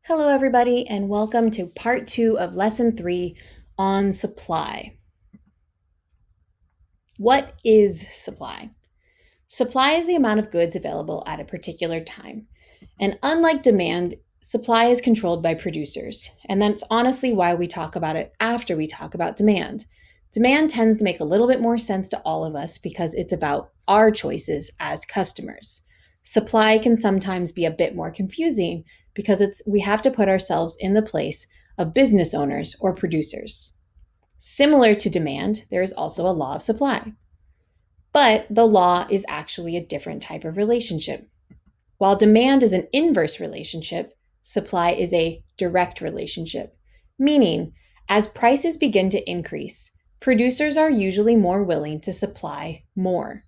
Hello, everybody, and welcome to part 2 of lesson 3 on supply. What is supply? Supply is the amount of goods available at a particular time. And unlike demand, supply is controlled by producers. And that's honestly why we talk about it after we talk about demand. Demand tends to make a little bit more sense to all of us because it's about our choices as customers. Supply can sometimes be a bit more confusing because we have to put ourselves in the place of business owners or producers. Similar to demand, there is also a law of supply. But the law is actually a different type of relationship. While demand is an inverse relationship, supply is a direct relationship, meaning as prices begin to increase, producers are usually more willing to supply more.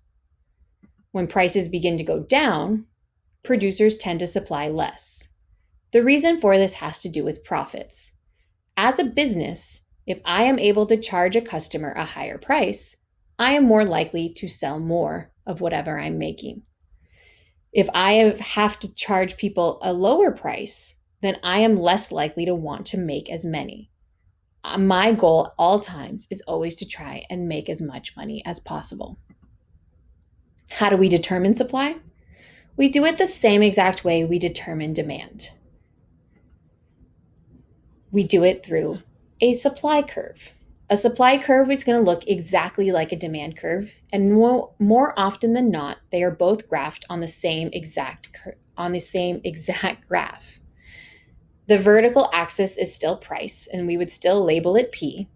When prices begin to go down, producers tend to supply less. The reason for this has to do with profits. As a business, if I am able to charge a customer a higher price, I am more likely to sell more of whatever I'm making. If I have to charge people a lower price, then I am less likely to want to make as many. My goal at all times is always to try and make as much money as possible. How do we determine supply? We do it the same exact way we determine demand. We do it through a supply curve. A supply curve is going to look exactly like a demand curve, and more often than not, they are both graphed on the same exact graph. The vertical axis is still price, and we would still label it P.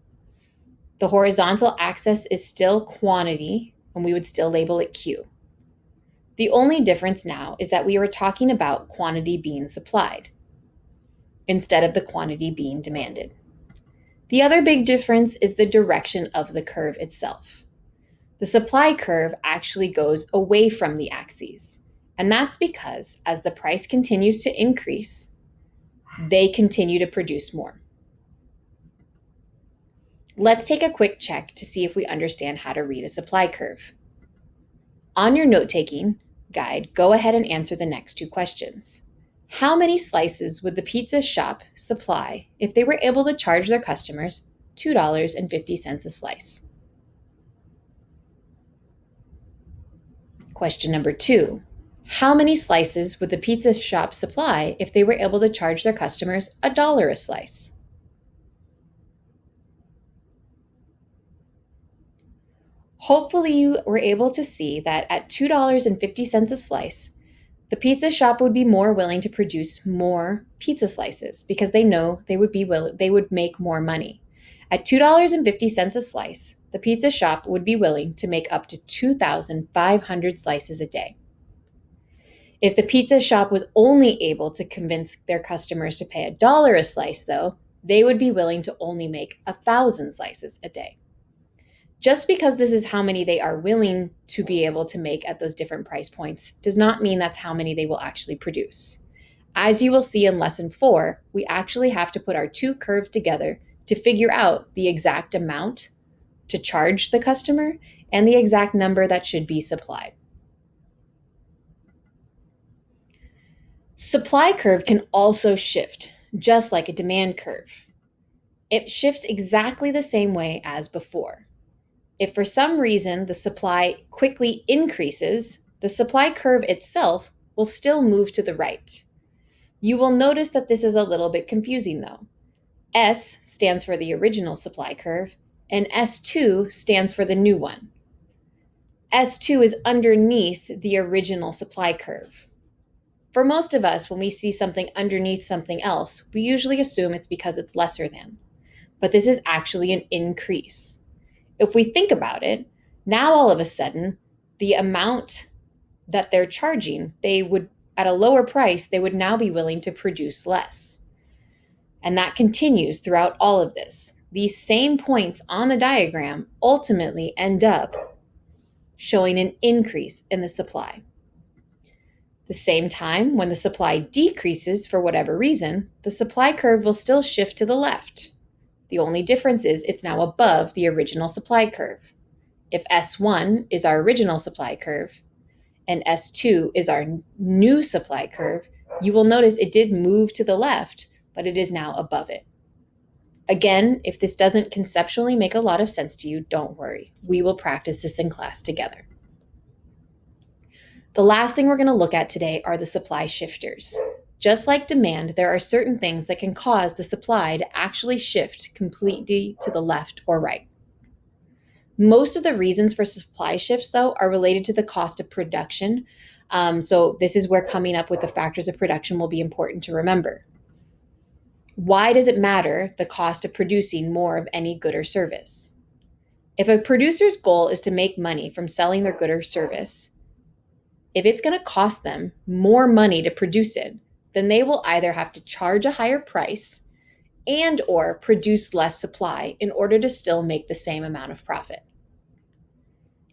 The horizontal axis is still quantity, and we would still label it Q. The only difference now is that we are talking about quantity being supplied instead of the quantity being demanded. The other big difference is the direction of the curve itself. The supply curve actually goes away from the axes, and that's because as the price continues to increase, they continue to produce more. Let's take a quick check to see if we understand how to read a supply curve. On your note-taking guide, go ahead and answer the next two questions. How many slices would the pizza shop supply if they were able to charge their customers $2.50 a slice? Question number 2. How many slices would the pizza shop supply if they were able to charge their customers $1 a slice? Hopefully you were able to see that at $2.50 a slice, the pizza shop would be more willing to produce more pizza slices because they know they would make more money. At $2.50 a slice, the pizza shop would be willing to make up to 2,500 slices a day. If the pizza shop was only able to convince their customers to pay $1 a slice, though, they would be willing to only make 1,000 slices a day. Just because this is how many they are willing to be able to make at those different price points does not mean that's how many they will actually produce. As you will see in lesson 4, we actually have to put our two curves together to figure out the exact amount to charge the customer and the exact number that should be supplied. Supply curve can also shift, just like a demand curve. It shifts exactly the same way as before. If for some reason the supply quickly increases, the supply curve itself will still move to the right. You will notice that this is a little bit confusing though. S stands for the original supply curve, and S2 stands for the new one. S2 is underneath the original supply curve. For most of us, when we see something underneath something else, we usually assume it's because it's lesser than. But this is actually an increase. If we think about it, now all of a sudden, the amount that they're charging, at a lower price, they would now be willing to produce less. And that continues throughout all of this. These same points on the diagram ultimately end up showing an increase in the supply. The same time, when the supply decreases for whatever reason, the supply curve will still shift to the left. The only difference is it's now above the original supply curve. If S1 is our original supply curve and S2 is our new supply curve, you will notice it did move to the left, but it is now above it. Again, if this doesn't conceptually make a lot of sense to you, don't worry. We will practice this in class together. The last thing we're going to look at today are the supply shifters. Just like demand, there are certain things that can cause the supply to actually shift completely to the left or right. Most of the reasons for supply shifts, though, are related to the cost of production. So this is where coming up with the factors of production will be important to remember. Why does it matter the cost of producing more of any good or service? If a producer's goal is to make money from selling their good or service, if it's going to cost them more money to produce it, then they will either have to charge a higher price and or produce less supply in order to still make the same amount of profit.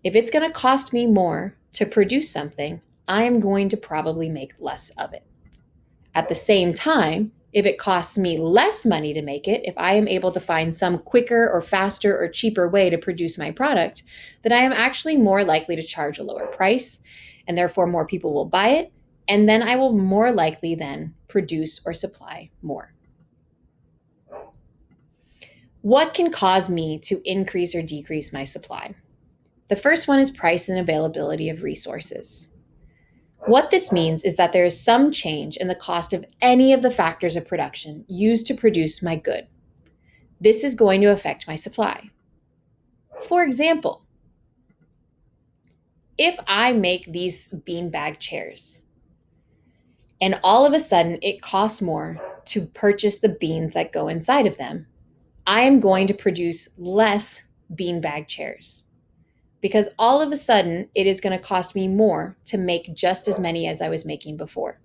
If it's going to cost me more to produce something, I am going to probably make less of it. At the same time, if it costs me less money to make it, if I am able to find some quicker or faster or cheaper way to produce my product, then I am actually more likely to charge a lower price, and therefore more people will buy it, and then I will more likely then produce or supply more. What can cause me to increase or decrease my supply? The first one is price and availability of resources. What this means is that there is some change in the cost of any of the factors of production used to produce my good. This is going to affect my supply. For example, if I make these beanbag chairs and all of a sudden it costs more to purchase the beans that go inside of them, I am going to produce less beanbag chairs, because all of a sudden it is going to cost me more to make just as many as I was making before.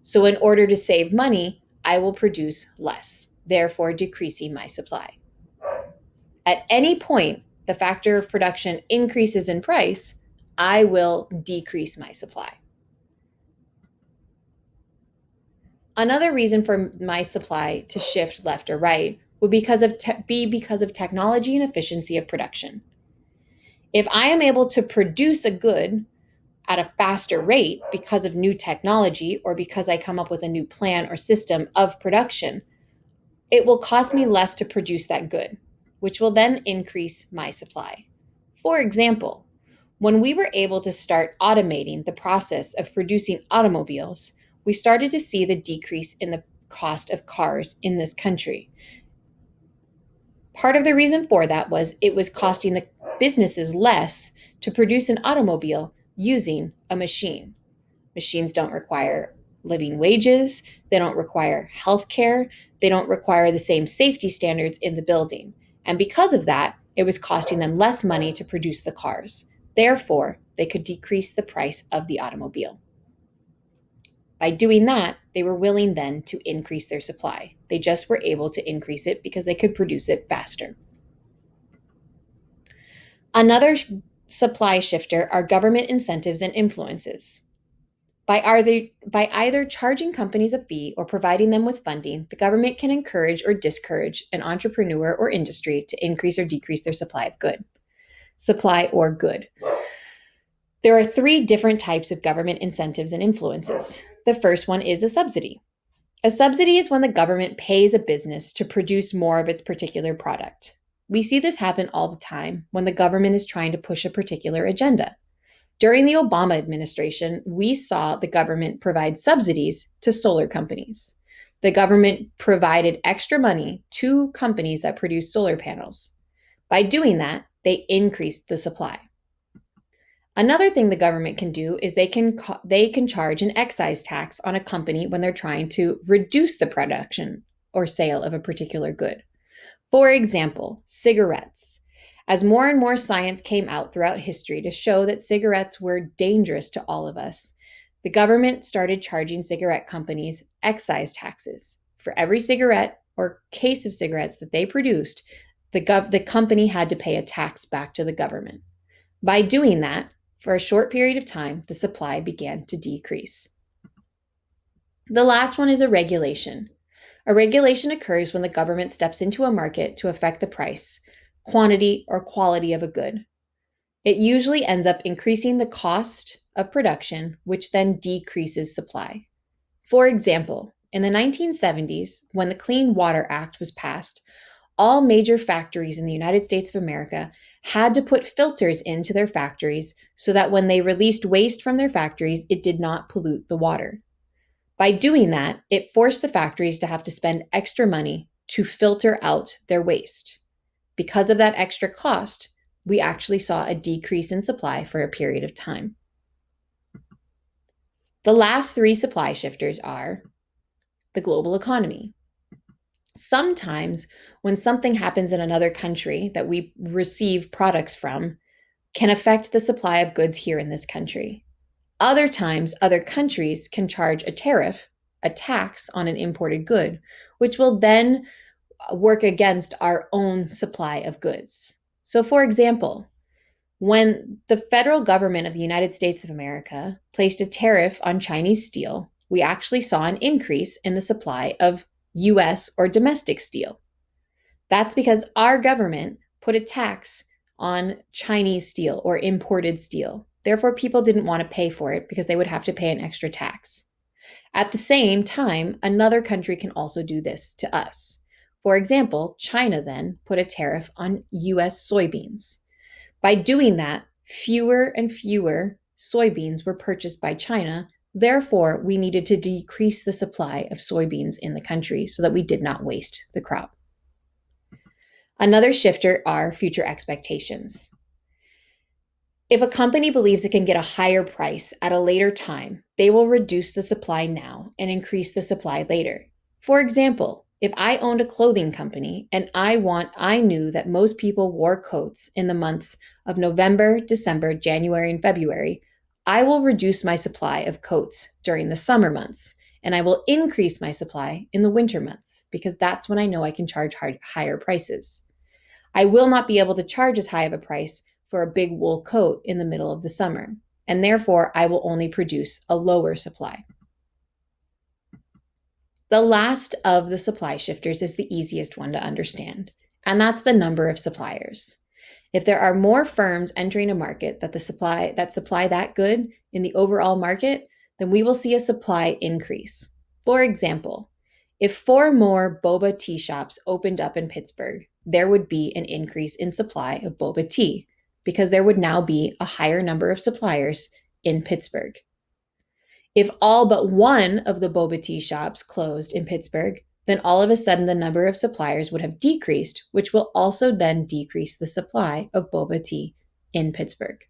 So in order to save money, I will produce less, therefore decreasing my supply. At any point, the factor of production increases in price, I will decrease my supply. Another reason for my supply to shift left or right would be because of technology and efficiency of production. If I am able to produce a good at a faster rate because of new technology or because I come up with a new plan or system of production, it will cost me less to produce that good, which will then increase my supply. For example, when we were able to start automating the process of producing automobiles, we started to see the decrease in the cost of cars in this country. Part of the reason for that was it was costing the businesses less to produce an automobile using a machine. Machines don't require living wages, they don't require health care, they don't require the same safety standards in the building. And because of that, it was costing them less money to produce the cars. Therefore, they could decrease the price of the automobile. By doing that, they were willing then to increase their supply. They just were able to increase it because they could produce it faster. Another supply shifter are government incentives and influences. By either charging companies a fee or providing them with funding, the government can encourage or discourage an entrepreneur or industry to increase or decrease their supply or good. There are 3 different types of government incentives and influences. The first one is a subsidy. A subsidy is when the government pays a business to produce more of its particular product. We see this happen all the time when the government is trying to push a particular agenda. During the Obama administration, we saw the government provide subsidies to solar companies. The government provided extra money to companies that produce solar panels. By doing that, they increased the supply. Another thing the government can do is they can charge an excise tax on a company when they're trying to reduce the production or sale of a particular good. For example, cigarettes. As more and more science came out throughout history to show that cigarettes were dangerous to all of us, the government started charging cigarette companies excise taxes. For every cigarette or case of cigarettes that they produced, the company had to pay a tax back to the government. By doing that, for a short period of time, the supply began to decrease. The last one is a regulation. A regulation occurs when the government steps into a market to affect the price, quantity, or quality of a good. It usually ends up increasing the cost of production, which then decreases supply. For example, In the 1970s, when the Clean Water Act was passed, all major factories in the United States of America had to put filters into their factories so that when they released waste from their factories, it did not pollute the water. By doing that, it forced the factories to have to spend extra money to filter out their waste. Because of that extra cost, we actually saw a decrease in supply for a period of time. The last three supply shifters are the global economy. Sometimes when something happens in another country that we receive products from can affect the supply of goods here in this country. Other times, other countries can charge a tariff, a tax on an imported good, which will then work against our own supply of goods. So, for example, when the federal government of the United States of America placed a tariff on Chinese steel, we actually saw an increase in the supply of US or domestic steel. That's because our government put a tax on Chinese steel or imported steel. Therefore, people didn't want to pay for it because they would have to pay an extra tax. At the same time, another country can also do this to us. For example, China then put a tariff on US soybeans. By doing that, fewer and fewer soybeans were purchased by China. Therefore, we needed to decrease the supply of soybeans in the country so that we did not waste the crop. Another shifter are future expectations. If a company believes it can get a higher price at a later time, they will reduce the supply now and increase the supply later. For example, if I owned a clothing company and I knew that most people wore coats in the months of November, December, January, and February, I will reduce my supply of coats during the summer months, and I will increase my supply in the winter months because that's when I know I can charge higher prices. I will not be able to charge as high of a price for a big wool coat in the middle of the summer, and therefore I will only produce a lower supply. The last of the supply shifters is the easiest one to understand, and that's the number of suppliers. If there are more firms entering a market that supply that good in the overall market, then we will see a supply increase. For example, if 4 more boba tea shops opened up in Pittsburgh, there would be an increase in supply of boba tea because there would now be a higher number of suppliers in Pittsburgh. If all but one of the boba tea shops closed in Pittsburgh, then all of a sudden the number of suppliers would have decreased, which will also then decrease the supply of boba tea in Pittsburgh.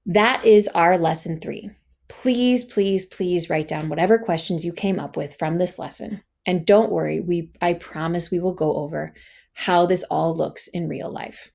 That is our lesson 3. Please, please, please write down whatever questions you came up with from this lesson. And don't worry, I promise we will go over how this all looks in real life.